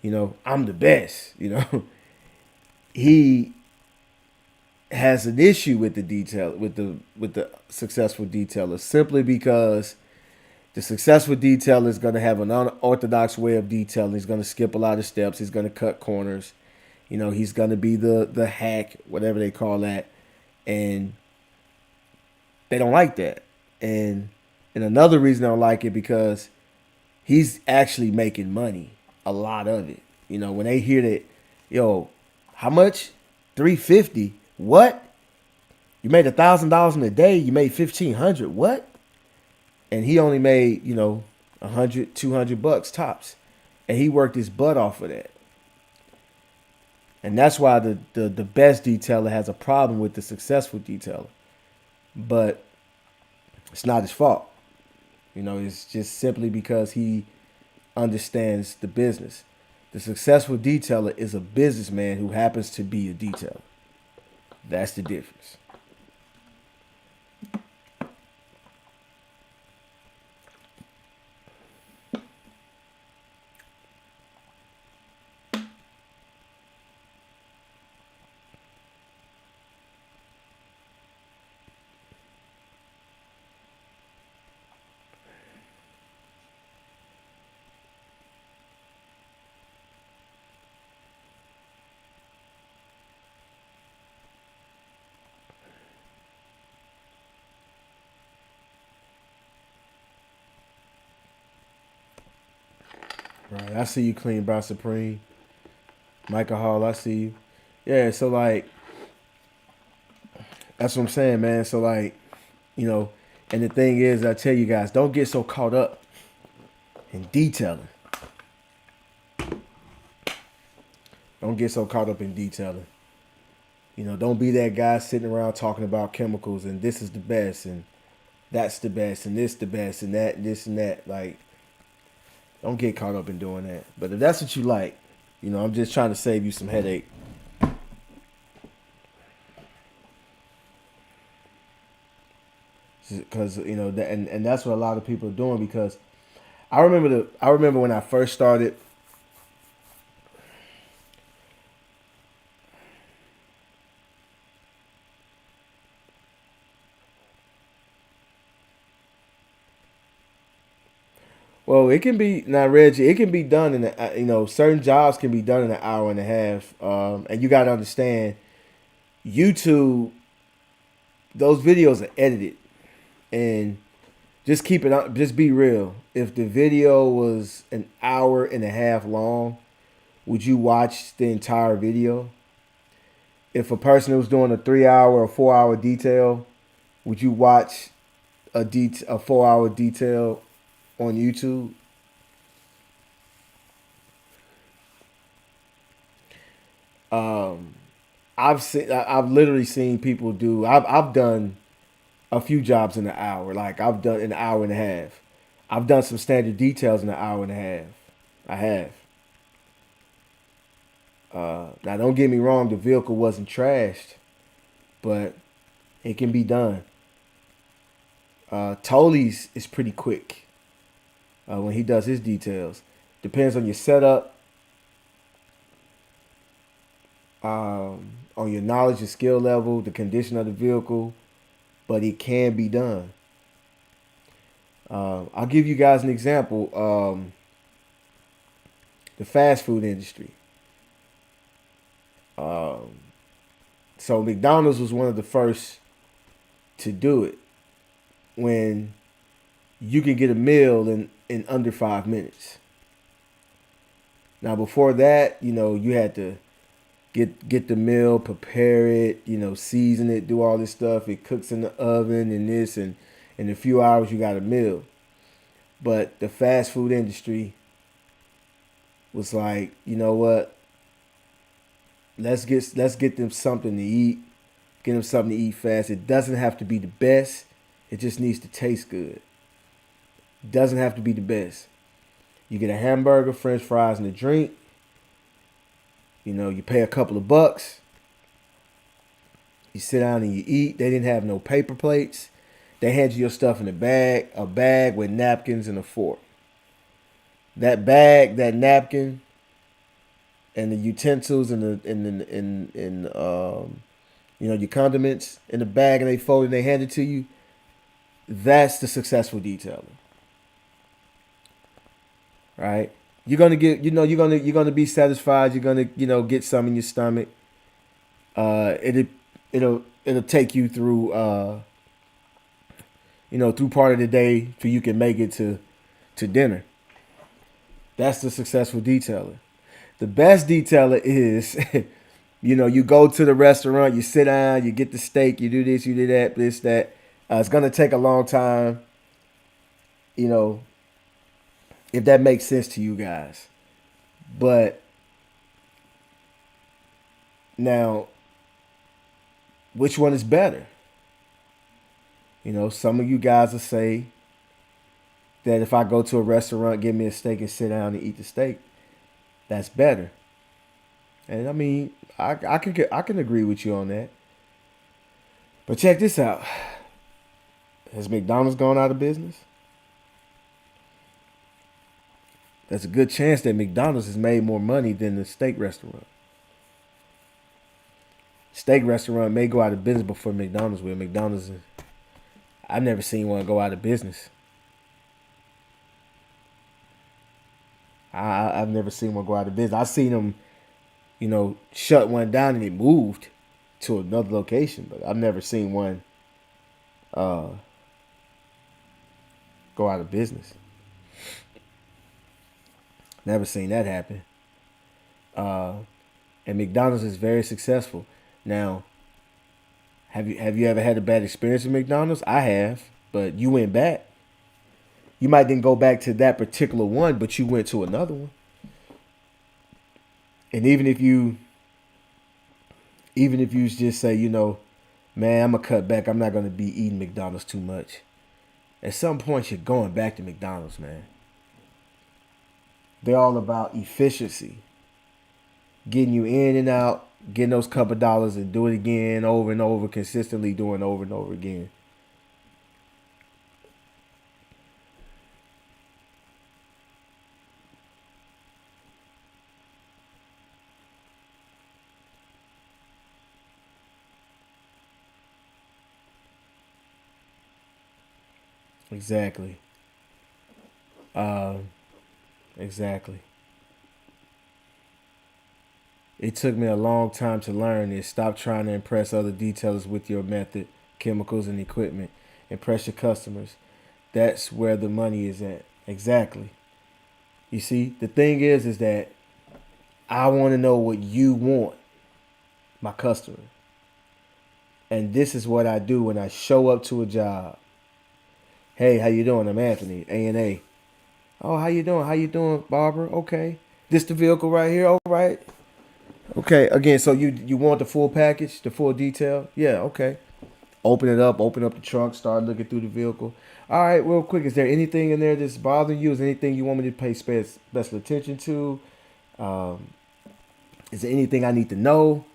I'm the best. He has an issue with the detail with the successful detailer simply because the successful detailer is going to have an unorthodox way of detailing. He's going to skip a lot of steps. He's going to cut corners. He's going to be the hack, whatever they call that, and they don't like that. And another reason I don't like it because he's actually making money, a lot of it. When they hear that, yo, how much? 350. What? You made $1,000 in a day. You made 1,500. What? And he only made 100, 200 bucks tops, and he worked his butt off of that. And that's why the best detailer has a problem with the successful detailer. But it's not his fault. It's just simply because he understands the business. The successful detailer is a businessman who happens to be a detailer. That's the difference. Right. I see you, Clean by Supreme. Michael Hall, I see you. Yeah, so like that's what I'm saying, man. So like, you know, and the thing is, I tell you guys, don't get so caught up in detailing. Don't get so caught up in detailing. Don't be that guy sitting around talking about chemicals and this is the best and that's the best and this the best and that and this and that. Like, don't get caught up in doing that. But if that's what you like, I'm just trying to save you some headache. Because that, and that's what a lot of people are doing. Because I remember when I first started. Well, it can be now, Reggie. It can be done in certain jobs can be done in an hour and a half. And you got to understand, YouTube, those videos are edited, and just keep it up. Just be real. If the video was an hour and a half long, would you watch the entire video? If a person was doing a 3 hour or 4 hour detail, would you watch a 4 hour detail on YouTube? Um, I've literally seen people do. I've done a few jobs in an hour. Like I've done an hour and a half. I've done some standard details in an hour and a half. I have. Now don't get me wrong, the vehicle wasn't trashed, but it can be done. Tolly's is pretty quick when he does his details. Depends on your setup, on your knowledge and skill level, the condition of the vehicle, but it can be done. I'll give you guys an example. The fast food industry. Um, so McDonald's was one of the first to do it when you can get a meal in under 5 minutes. Now before that, you had to get the meal, prepare it, season it, do all this stuff. It cooks in the oven and this and in a few hours you got a meal. But the fast food industry was like, you know what? Let's get them something to eat. Get them something to eat fast. It doesn't have to be the best. It just needs to taste good. It doesn't have to be the best. You get a hamburger, french fries, and a drink. You know, you pay a couple of bucks. You sit down and you eat. They didn't have no paper plates. They hand you your stuff in a bag with napkins and a fork. That bag, that napkin, and the utensils and you know, your condiments in the bag, and they fold and they hand it to you. That's the successful detailer, right? You're gonna get, you know, you're gonna be satisfied. You're gonna, you know, get some in your stomach. It'll take you through, you know, through part of the day so you can make it to dinner. That's the successful detailer. The best detailer is, you know, you go to the restaurant, you sit down, you get the steak, you do this, you do that, this, that. It's gonna take a long time, you know, if that makes sense to you guys. But now, which one is better? You know, some of you guys will say that if I go to a restaurant, get me a steak and sit down and eat the steak, that's better. And I mean, I can agree with you on that. But check this out: has McDonald's gone out of business? There's a good chance that McDonald's has made more money than the steak restaurant. Steak restaurant may go out of business before McDonald's will. I've never seen one go out of business. I've never seen one go out of business. I've seen them, you know, shut one down and it moved to another location, but I've never seen one uh, go out of business. Never seen that happen. Uh, and McDonald's is very successful. Now, have you ever had a bad experience with McDonald's? I have, but you went back. You might didn't go back to that particular one, but you went to another one. And even if you just say, you know, man, I'm gonna cut back. I'm not gonna be eating McDonald's too much. At some point, you're going back to McDonald's, man. They're all about efficiency, getting you in and out, getting those couple dollars, and do it again, over and over, consistently doing over and over again. Exactly. Um, exactly. It took me a long time to learn this. Stop trying to impress other detailers with your method, chemicals, and equipment. Impress your customers. That's where the money is at. Exactly. You see, the thing is that I want to know what you want, my customer. And this is what I do when I show up to a job. Hey, how you doing? I'm Anthony, A&A. Oh, how you doing? How you doing, Barbara? Okay. This the vehicle right here. All right. Okay. Again, so you want the full package, the full detail? Yeah. Okay. Open up the trunk, start looking through the vehicle. All right, real quick, is there anything in there that's bothering you? Is there anything you want me to pay special attention to? Um, is there anything I need to know?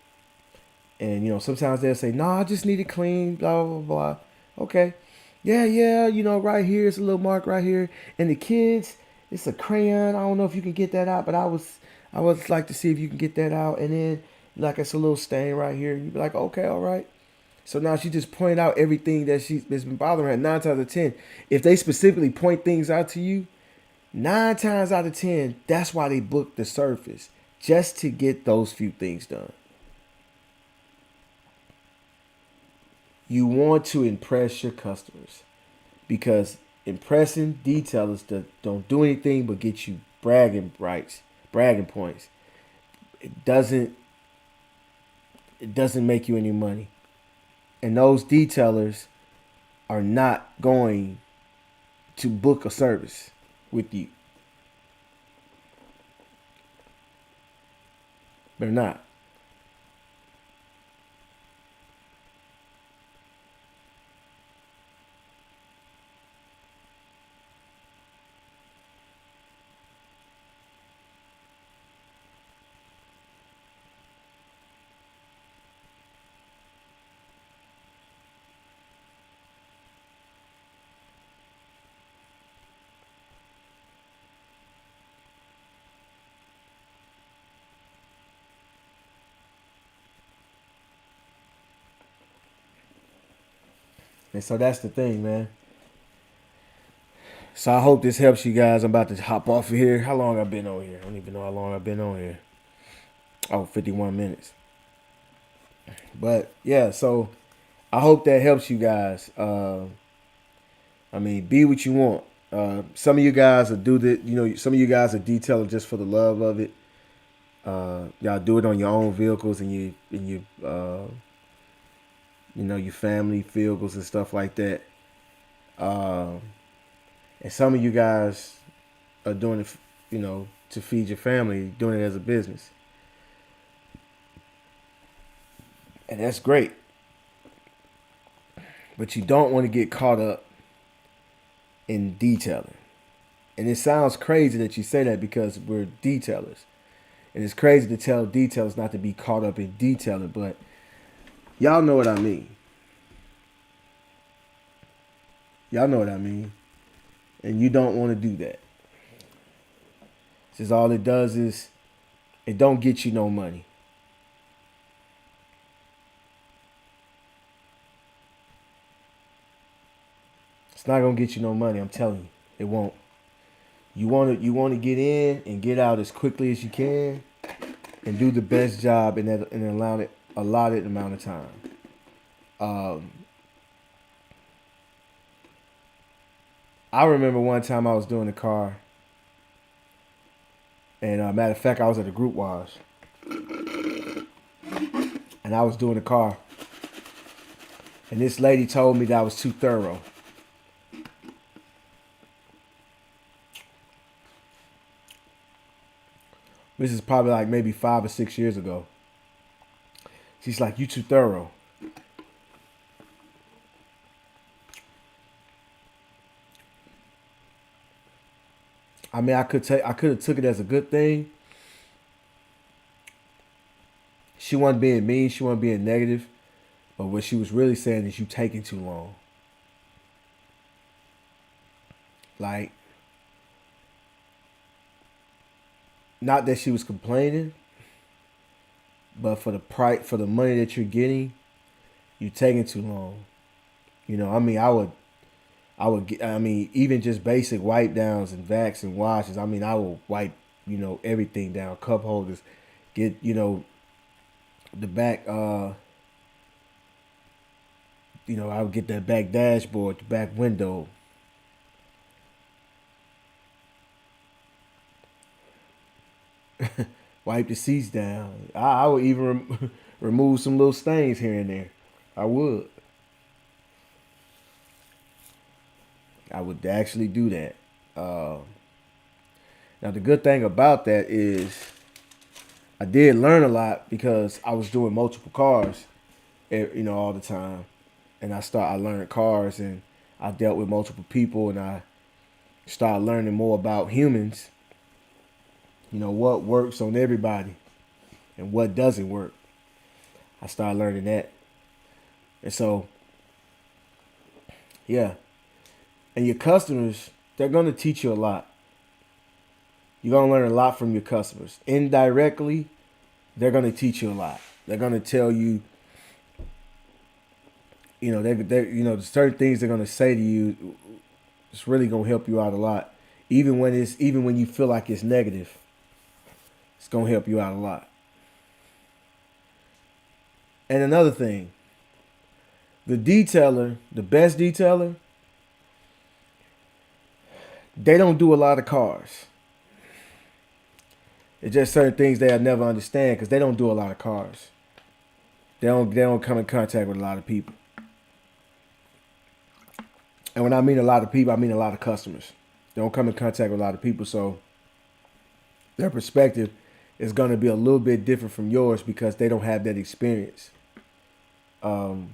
And you know, sometimes they'll say, "No, I just need it clean." Blah blah blah. Okay, yeah, yeah. You know, right here, it's a little mark right here. And the kids, it's a crayon. I don't know if you can get that out, but I would like to see if you can get that out. And then, like, it's a little stain right here. You'd be like, "Okay, all right." So now she just pointed out everything that's been bothering her. 9 times out of 10, if they specifically point things out to you, 9 times out of 10, that's why they book the service, just to get those few things done. You want to impress your customers because impressing detailers that don't do anything but get you bragging points. It doesn't it doesn't make you any money. And those detailers are not going to book a service with you. They're not. And so that's the thing, man. So I hope this helps you guys. I'm about to hop off of here. How long I've been on here? I don't even know how long I've been on here. Oh, 51 minutes. But yeah, so I hope that helps you guys. I mean, be what you want. Some of you guys will do the, some of you guys are detailing just for the love of it. Y'all do it on your own vehicles and your family vehicles and stuff like that. And some of you guys are doing it, to feed your family, doing it as a business. And that's great. But you don't want to get caught up in detailing. And it sounds crazy that you say that because we're detailers. And it's crazy to tell detailers not to be caught up in detailing, but y'all know what I mean. Y'all know what I mean. And you don't want to do that. Because all it does is it don't get you no money. It's not gonna get you no money, I'm telling you. It won't. You want to get in and get out as quickly as you can and do the best job in an allotted amount of time. I remember one time I was doing the car, and matter of fact, I was at a group wash, and I was doing the car, and this lady told me that I was too thorough. This is probably like maybe 5 or 6 years ago. She's like, "You too thorough." I mean, I could have took it as a good thing. She wasn't being mean. She wasn't being negative. But what she was really saying is, you taking too long. Like, not that she was complaining, but for the price, for the money that you're getting, you're taking too long. I mean, I mean, even just basic wipe downs and vacs and washes. I mean, I will wipe, everything down, cup holders, get, the back, I would get that back dashboard, the back window. Wipe the seats down. I would even remove some little stains here and there. I would. I would actually do that. Now the good thing about that is I did learn a lot because I was doing multiple cars, all the time, and I learned cars and I dealt with multiple people and I started learning more about humans. What works on everybody and what doesn't work. I started learning that, and so yeah. And your customers, they're gonna teach you a lot. You're gonna learn a lot from your customers. Indirectly, they're gonna teach you a lot. They're gonna tell you, the certain things they're gonna say to you. It's really gonna help you out a lot. Even when you feel like it's negative, it's gonna help you out a lot. And another thing, the best detailer, they don't do a lot of cars. It's just certain things they'll never understand because they don't do a lot of cars. They don't come in contact with a lot of people. And when I mean a lot of people, I mean a lot of customers. They don't come in contact with a lot of people, so their perspective is going to be a little bit different from yours because they don't have that experience. And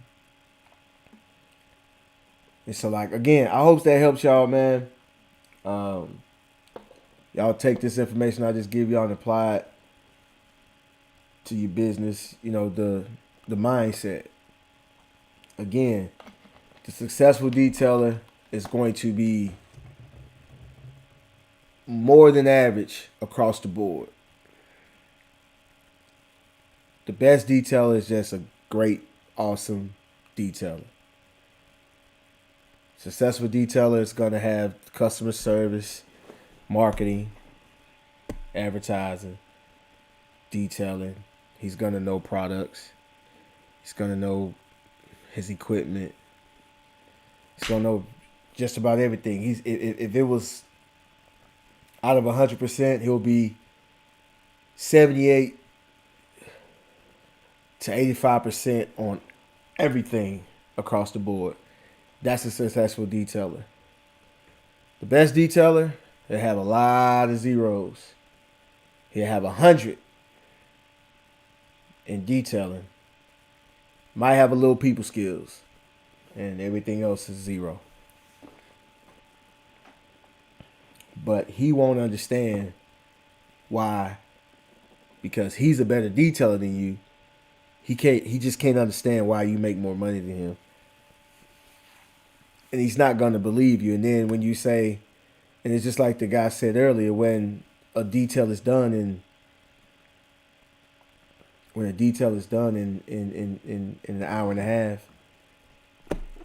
so, like, again, I hope that helps y'all, man. Y'all take this information I just give y'all and apply it to your business. The mindset. Again, the successful detailer is going to be more than average across the board. The best detailer is just a great, awesome detailer. Successful detailer is going to have customer service, marketing, advertising, detailing. He's going to know products. He's going to know his equipment. He's going to know just about everything. If it was out of 100%, he'll be 78 to 85% on everything across the board. That's a successful detailer. The best detailer, he'll have a lot of zeros. He'll have 100 in detailing. Might have a little people skills, and everything else is zero. But he won't understand why, because he's a better detailer than you. He just can't understand why you make more money than him. And he's not gonna believe you. And then when you say, and it's just like the guy said earlier, when a detail is done in an hour and a half,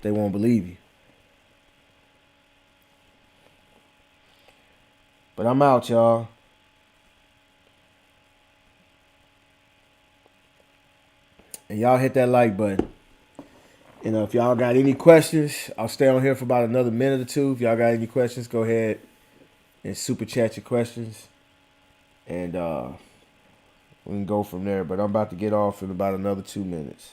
they won't believe you. But I'm out, y'all. And y'all hit that like button. If y'all got any questions, I'll stay on here for about another minute or two. If y'all got any questions, go ahead and super chat your questions. And we can go from there. But I'm about to get off in about another 2 minutes.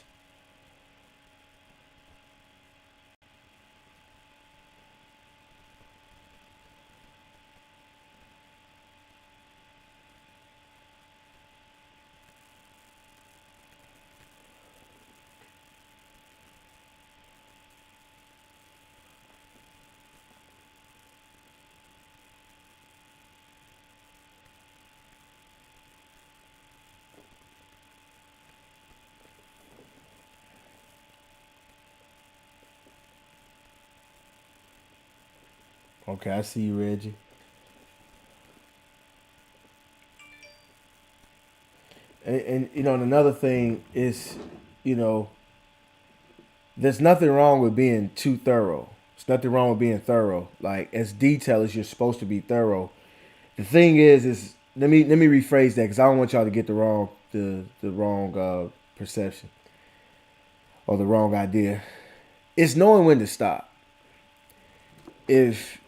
Okay, I see you, Reggie. And another thing is, there's nothing wrong with being too thorough. There's nothing wrong with being thorough. Like, as detailers, you're supposed to be thorough. The thing is let me rephrase that, because I don't want y'all to get the wrong perception or the wrong idea. It's knowing when to stop. If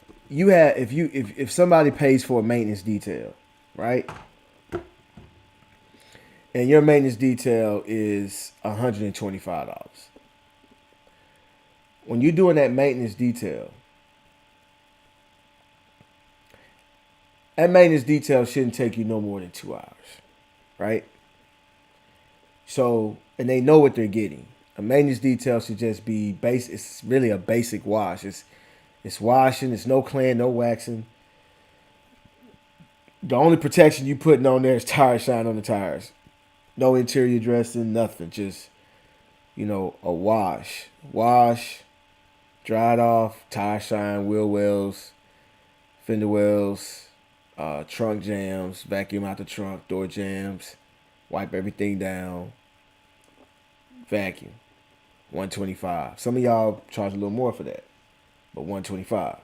somebody pays for a maintenance detail, right? And your maintenance detail is $125. When you're doing that maintenance detail, that maintenance detail shouldn't take you no more than 2 hours, right? So, and they know what they're getting. A maintenance detail should just be base. It's really a basic wash. It's washing. It's no cleaning, no waxing. The only protection you putting on there is tire shine on the tires. No interior dressing, nothing. Just, a wash. Wash, dry it off, tire shine, wheel wells, fender wells, trunk jams, vacuum out the trunk, door jams, wipe everything down, vacuum. $125. Some of y'all charge a little more for that, but $125.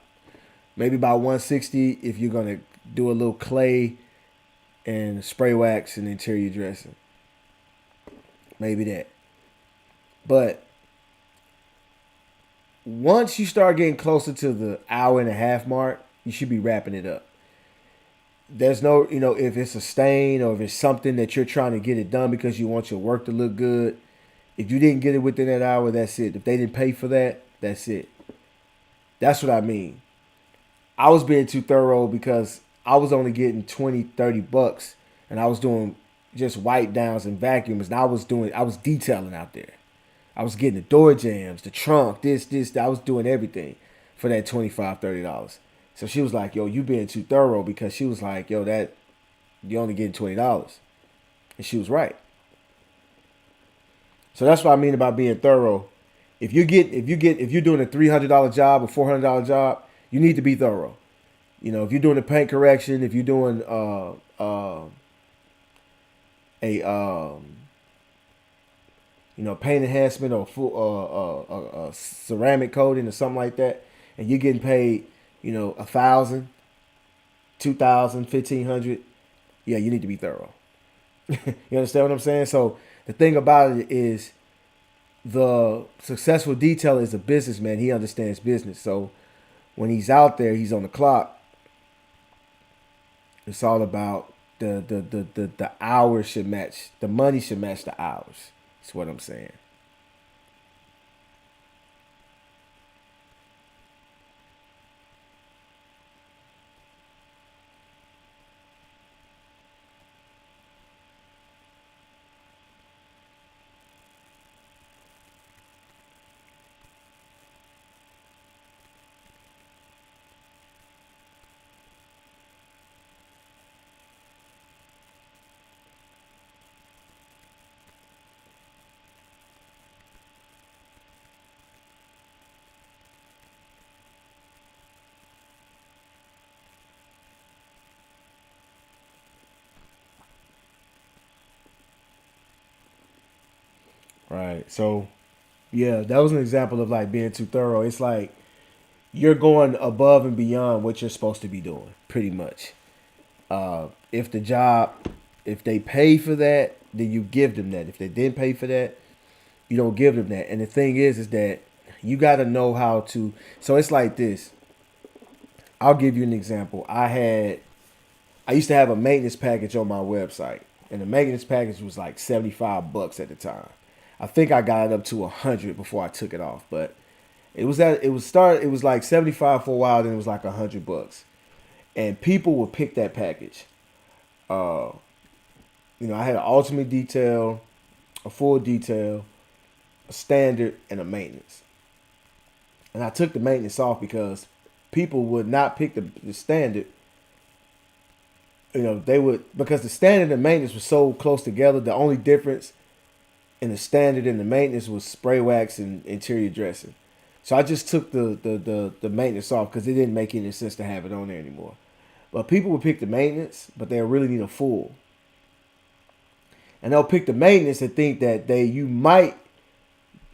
Maybe about $160 if you're gonna do a little clay and spray wax and interior dressing. Maybe that. But once you start getting closer to the hour and a half mark, you should be wrapping it up. There's no, if it's a stain or if it's something that you're trying to get it done because you want your work to look good, if you didn't get it within that hour, that's it. If they didn't pay for that, that's it. That's what I mean. I was being too thorough because I was only getting $20-$30 and I was doing just wipe downs and vacuums, and I was detailing out there. I was getting the door jams, the trunk, this. I was doing everything for that $25-$30. So she was like, yo, you being too thorough, because she was like, yo, that you only getting $20. And she was right. So that's what I mean about being thorough. If you're doing a $300 job or $400 job, you need to be thorough. If you're doing a paint correction, if you're doing paint enhancement or full ceramic coating or something like that, and you're getting paid, you know, 1,000, 2,000, 1,500, yeah, you need to be thorough. You understand what I'm saying? So the thing about it is, the successful detailer is a businessman. He understands business. So when he's out there, he's on the clock. It's all about the hours should match. The money should match the hours. That's what I'm saying. Right. So yeah, that was an example of like being too thorough. It's like you're going above and beyond what you're supposed to be doing, pretty much. If the job, if they pay for that, then you give them that. If they didn't pay for that, you don't give them that. And the thing is that you got to know how to. So it's like this. I'll give you an example. I used to have a maintenance package on my website, and the maintenance package was like $75 at the time. I think I got it up to 100 before I took it off, but it was like 75 for a while, then it was like $100, and people would pick that package. Uh, you know, I had an ultimate detail, a full detail, a standard, and a maintenance. And I took the maintenance off because people would not pick the standard. You know, they would, because the standard and maintenance was so close together. The only difference in the standard and the maintenance was spray wax and interior dressing. So I just took the maintenance off because it didn't make any sense to have it on there anymore. But people would pick the maintenance, but they really need a full. And they'll pick the maintenance and think that you might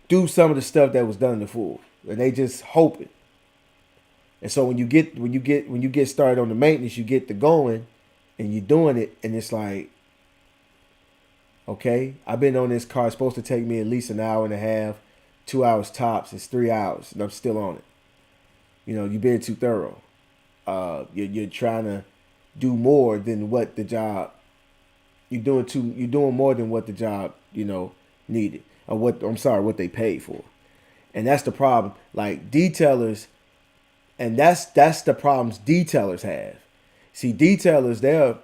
do some of the stuff that was done in the full. And they just hope it. And so when you get started on the maintenance, you get to going and you're doing it, and it's like, okay, I've been on this car. It's supposed to take me at least an hour and a half, 2 hours tops. It's 3 hours, and I'm still on it. You know, you're being too thorough. You're trying to do more than what the job. You're doing more than what the job needed, or what they paid for, and that's the problem. Like detailers, and that's the problems detailers have. See, detailers,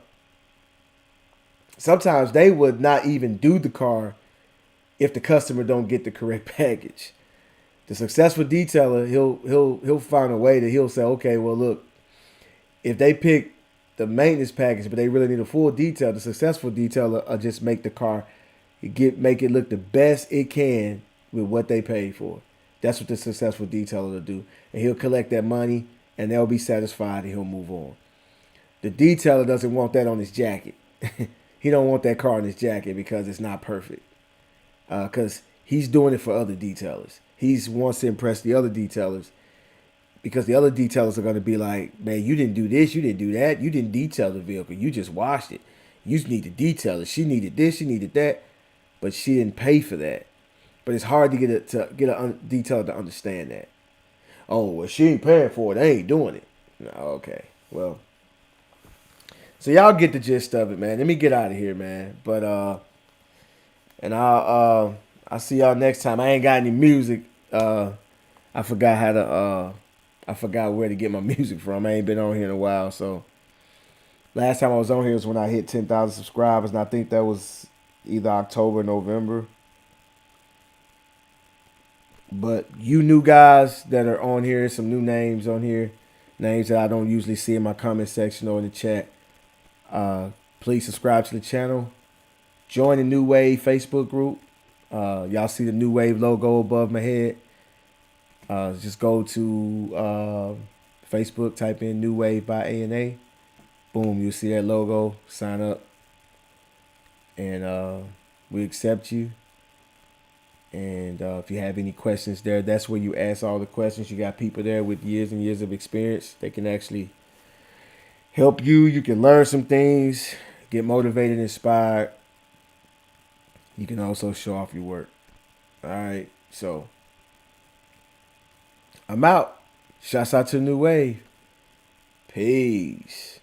sometimes they would not even do the car if the customer don't get the correct package. The successful detailer, he'll find a way that he'll say, okay, well look, if they pick the maintenance package but they really need a full detail, the successful detailer will just make the car make it look the best it can with what they paid for. That's what the successful detailer will do, and he'll collect that money and they'll be satisfied and he'll move on. The detailer doesn't want that on his jacket. He don't want that car on his jacket because it's not perfect. Because he's doing it for other detailers. He wants to impress the other detailers because the other detailers are going to be like, man, you didn't do this, you didn't do that, you didn't detail the vehicle, you just washed it. You need to detail it. She needed this, she needed that, but she didn't pay for that. But it's hard to get a detailer to understand that. Oh, well, she ain't paying for it. They ain't doing it. No, okay, well. So y'all get the gist of it, man. Let me get out of here, man. But and I'll see y'all next time. I ain't got any music. I forgot how to I forgot where to get my music from. I ain't been on here in a while. So last time I was on here was when I hit 10,000 subscribers, and I think that was either October or November. But you new guys that are on here, some new names on here, names that I don't usually see in my comment section or in the chat. Please subscribe to the channel. Join the New Wave Facebook group. Y'all see the New Wave logo above my head. Just go to Facebook, type in New Wave by A&A. Boom, you'll see that logo. Sign up. And we accept you. And if you have any questions there, that's where you ask all the questions. You got people there with years and years of experience. They can actually help you. You can learn some things, get motivated, inspired. You can also show off your work. All right. So I'm out. Shouts out to New Wave. Peace.